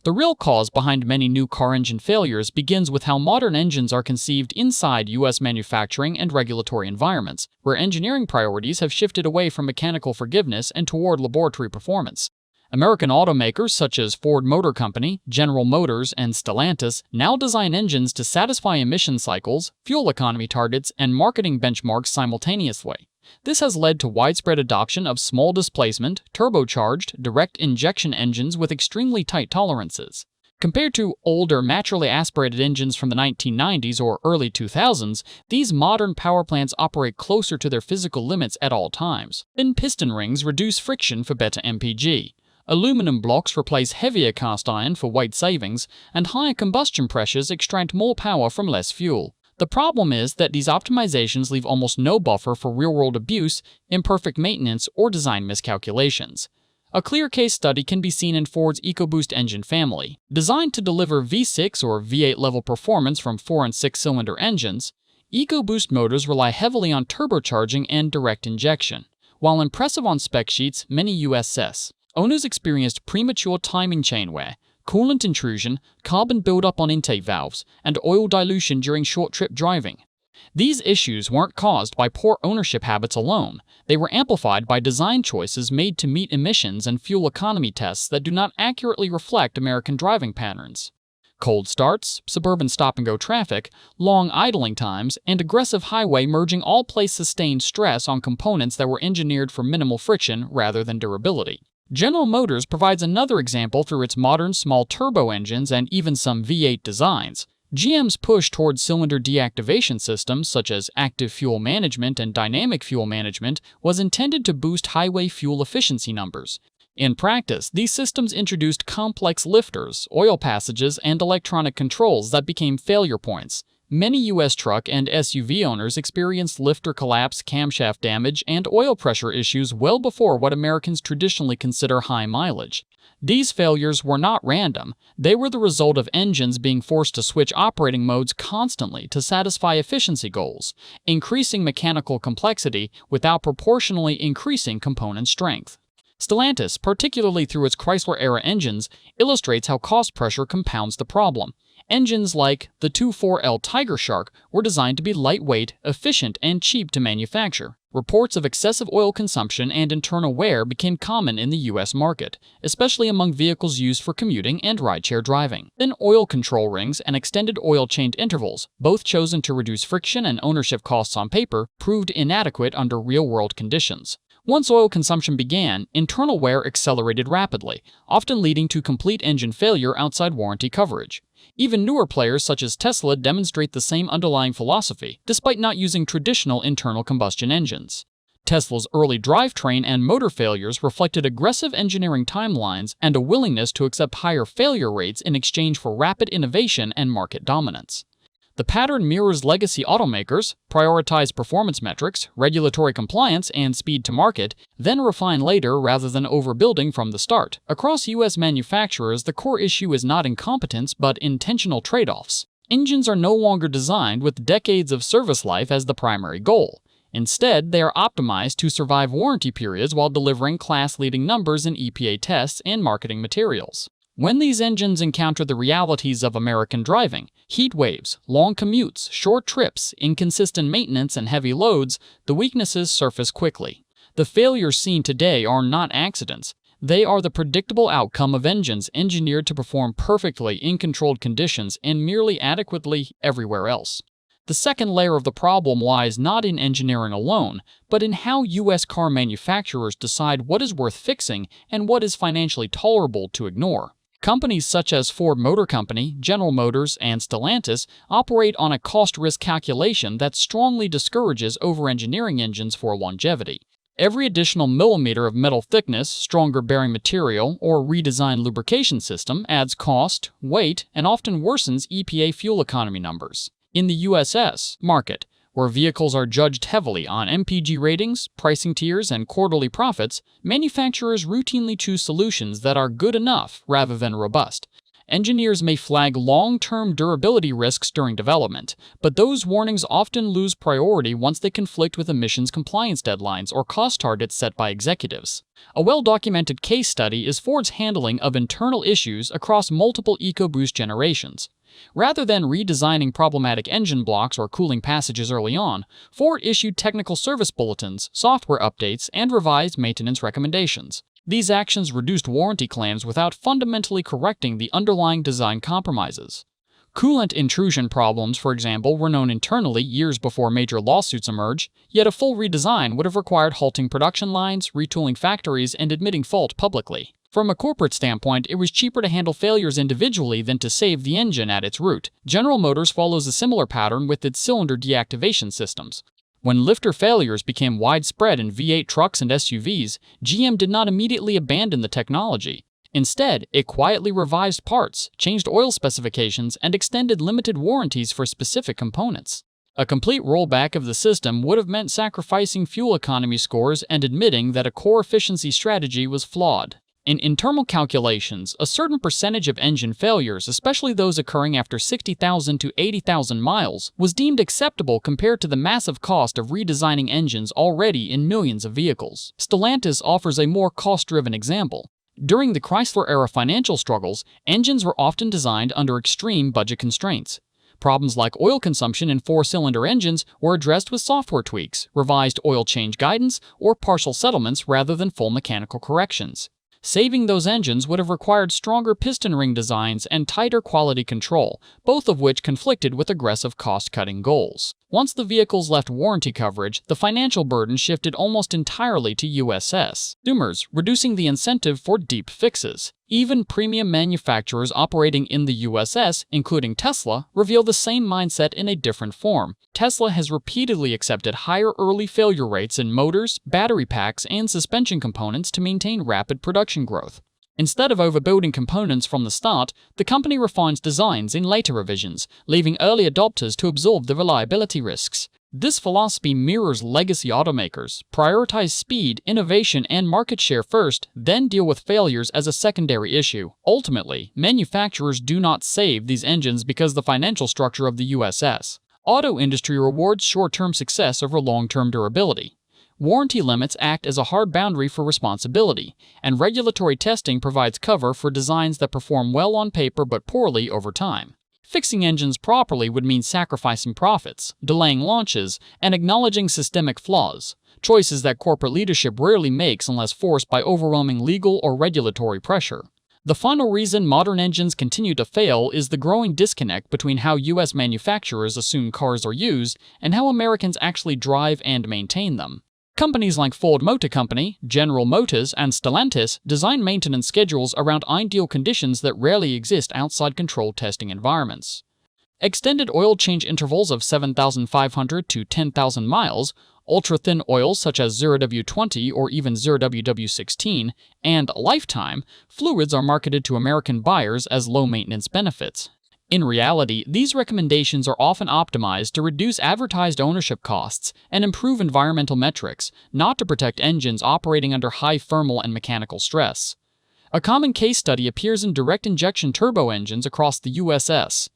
The real cause behind many new car engine failures begins with how modern engines are conceived inside U.S. manufacturing and regulatory environments, where engineering priorities have shifted away from mechanical forgiveness and toward laboratory performance. American automakers such as Ford Motor Company, General Motors, and Stellantis now design engines to satisfy emission cycles, fuel economy targets, and marketing benchmarks simultaneously. This has led to widespread adoption of small displacement, turbocharged, direct injection engines with extremely tight tolerances. Compared to older, naturally aspirated engines from the 1990s or early 2000s, these modern power plants operate closer to their physical limits at all times. Thin piston rings reduce friction for better MPG. Aluminum blocks replace heavier cast iron for weight savings, and higher combustion pressures extract more power from less fuel. The problem is that these optimizations leave almost no buffer for real-world abuse, imperfect maintenance, or design miscalculations. A clear case study can be seen in Ford's EcoBoost engine family. Designed to deliver V6 or V8 level performance from 4- and 6-cylinder engines, EcoBoost motors rely heavily on turbocharging and direct injection. While impressive on spec sheets, many US owners experienced premature timing chain wear, coolant intrusion, carbon buildup on intake valves, and oil dilution during short-trip driving. These issues weren't caused by poor ownership habits alone. They were amplified by design choices made to meet emissions and fuel economy tests that do not accurately reflect American driving patterns. Cold starts, suburban stop-and-go traffic, long idling times, and aggressive highway merging all place sustained stress on components that were engineered for minimal friction rather than durability. General Motors provides another example through its modern small turbo engines and even some V8 designs. GM's push towards cylinder deactivation systems such as active fuel management and dynamic fuel management was intended to boost highway fuel efficiency numbers. In practice, these systems introduced complex lifters, oil passages, and electronic controls that became failure points. Many U.S. truck and SUV owners experienced lifter collapse, camshaft damage, and oil pressure issues well before what Americans traditionally consider high mileage. These failures were not random. They were the result of engines being forced to switch operating modes constantly to satisfy efficiency goals, increasing mechanical complexity without proportionally increasing component strength. Stellantis, particularly through its Chrysler-era engines, illustrates how cost pressure compounds the problem. Engines like the 2.4L Tiger Shark were designed to be lightweight, efficient, and cheap to manufacture. Reports of excessive oil consumption and internal wear became common in the U.S. market, especially among vehicles used for commuting and rideshare driving. Thin oil control rings and extended oil change intervals, both chosen to reduce friction and ownership costs on paper, proved inadequate under real-world conditions. Once oil consumption began, internal wear accelerated rapidly, often leading to complete engine failure outside warranty coverage. Even newer players such as Tesla demonstrate the same underlying philosophy, despite not using traditional internal combustion engines. Tesla's early drivetrain and motor failures reflected aggressive engineering timelines and a willingness to accept higher failure rates in exchange for rapid innovation and market dominance. The pattern mirrors legacy automakers, prioritize performance metrics, regulatory compliance, and speed to market, then refine later rather than overbuilding from the start. Across U.S. manufacturers, the core issue is not incompetence but intentional trade-offs. Engines are no longer designed with decades of service life as the primary goal. Instead, they are optimized to survive warranty periods while delivering class-leading numbers in EPA tests and marketing materials. When these engines encounter the realities of American driving, heat waves, long commutes, short trips, inconsistent maintenance, and heavy loads, the weaknesses surface quickly. The failures seen today are not accidents. They are the predictable outcome of engines engineered to perform perfectly in controlled conditions and merely adequately everywhere else. The second layer of the problem lies not in engineering alone, but in how U.S. car manufacturers decide what is worth fixing and what is financially tolerable to ignore. Companies such as Ford Motor Company, General Motors, and Stellantis operate on a cost-risk calculation that strongly discourages over-engineering engines for longevity. Every additional millimeter of metal thickness, stronger bearing material, or redesigned lubrication system adds cost, weight, and often worsens EPA fuel economy numbers. In the U.S. market, where vehicles are judged heavily on MPG ratings, pricing tiers, and quarterly profits, manufacturers routinely choose solutions that are good enough rather than robust. Engineers may flag long-term durability risks during development, but those warnings often lose priority once they conflict with emissions compliance deadlines or cost targets set by executives. A well-documented case study is Ford's handling of internal issues across multiple EcoBoost generations. Rather than redesigning problematic engine blocks or cooling passages early on, Ford issued technical service bulletins, software updates, and revised maintenance recommendations. These actions reduced warranty claims without fundamentally correcting the underlying design compromises. Coolant intrusion problems, for example, were known internally years before major lawsuits emerged, yet a full redesign would have required halting production lines, retooling factories, and admitting fault publicly. From a corporate standpoint, it was cheaper to handle failures individually than to save the engine at its root. General Motors follows a similar pattern with its cylinder deactivation systems. When lifter failures became widespread in V8 trucks and SUVs, GM did not immediately abandon the technology. Instead, it quietly revised parts, changed oil specifications, and extended limited warranties for specific components. A complete rollback of the system would have meant sacrificing fuel economy scores and admitting that a core efficiency strategy was flawed. In internal calculations, a certain percentage of engine failures, especially those occurring after 60,000 to 80,000 miles, was deemed acceptable compared to the massive cost of redesigning engines already in millions of vehicles. Stellantis offers a more cost-driven example. During the Chrysler-era financial struggles, engines were often designed under extreme budget constraints. Problems like oil consumption in four-cylinder engines were addressed with software tweaks, revised oil change guidance, or partial settlements rather than full mechanical corrections. Saving those engines would have required stronger piston ring designs and tighter quality control, both of which conflicted with aggressive cost-cutting goals. Once the vehicles left warranty coverage, the financial burden shifted almost entirely to USS consumers, reducing the incentive for deep fixes. Even premium manufacturers operating in the USS, including Tesla, reveal the same mindset in a different form. Tesla has repeatedly accepted higher early failure rates in motors, battery packs, and suspension components to maintain rapid production growth. Instead of overbuilding components from the start, the company refines designs in later revisions, leaving early adopters to absorb the reliability risks. This philosophy mirrors legacy automakers: prioritize speed, innovation, and market share first, then deal with failures as a secondary issue. Ultimately, manufacturers do not save these engines because the financial structure of the USS. Auto industry rewards short-term success over long-term durability. Warranty limits act as a hard boundary for responsibility, and regulatory testing provides cover for designs that perform well on paper but poorly over time. Fixing engines properly would mean sacrificing profits, delaying launches, and acknowledging systemic flaws, choices that corporate leadership rarely makes unless forced by overwhelming legal or regulatory pressure. The final reason modern engines continue to fail is the growing disconnect between how U.S. manufacturers assume cars are used and how Americans actually drive and maintain them. Companies like Ford Motor Company, General Motors, and Stellantis design maintenance schedules around ideal conditions that rarely exist outside controlled testing environments. Extended oil change intervals of 7,500 to 10,000 miles, ultra-thin oils such as 0W20 or even 0WW16, and lifetime fluids are marketed to American buyers as low-maintenance benefits. In reality, these recommendations are often optimized to reduce advertised ownership costs and improve environmental metrics, not to protect engines operating under high thermal and mechanical stress. A common case study appears in direct injection turbo engines across the USS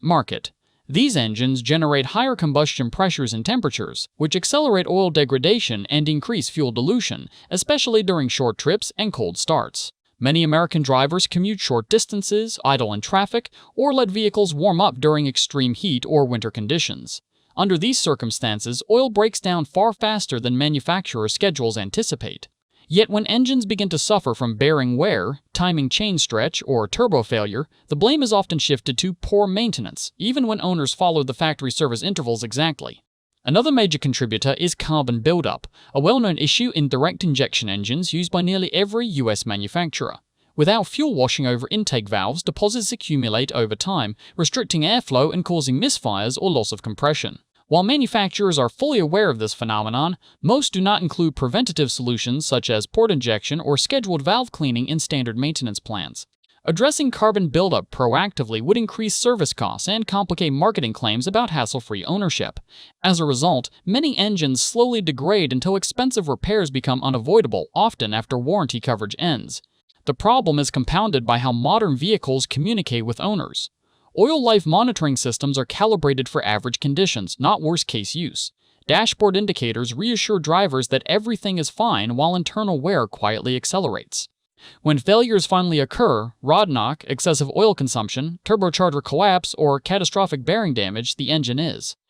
market. These engines generate higher combustion pressures and temperatures, which accelerate oil degradation and increase fuel dilution, especially during short trips and cold starts. Many American drivers commute short distances, idle in traffic, or let vehicles warm up during extreme heat or winter conditions. Under these circumstances, oil breaks down far faster than manufacturer schedules anticipate. Yet when engines begin to suffer from bearing wear, timing chain stretch, or turbo failure, the blame is often shifted to poor maintenance, even when owners follow the factory service intervals exactly. Another major contributor is carbon buildup, a well-known issue in direct injection engines used by nearly every US manufacturer. Without fuel washing over intake valves, deposits accumulate over time, restricting airflow and causing misfires or loss of compression. While manufacturers are fully aware of this phenomenon, most do not include preventative solutions such as port injection or scheduled valve cleaning in standard maintenance plans. Addressing carbon buildup proactively would increase service costs and complicate marketing claims about hassle-free ownership. As a result, many engines slowly degrade until expensive repairs become unavoidable, often after warranty coverage ends. The problem is compounded by how modern vehicles communicate with owners. Oil life monitoring systems are calibrated for average conditions, not worst-case use. Dashboard indicators reassure drivers that everything is fine while internal wear quietly accelerates. When failures finally occur, rod knock, excessive oil consumption, turbocharger collapse, or catastrophic bearing damage, the engine is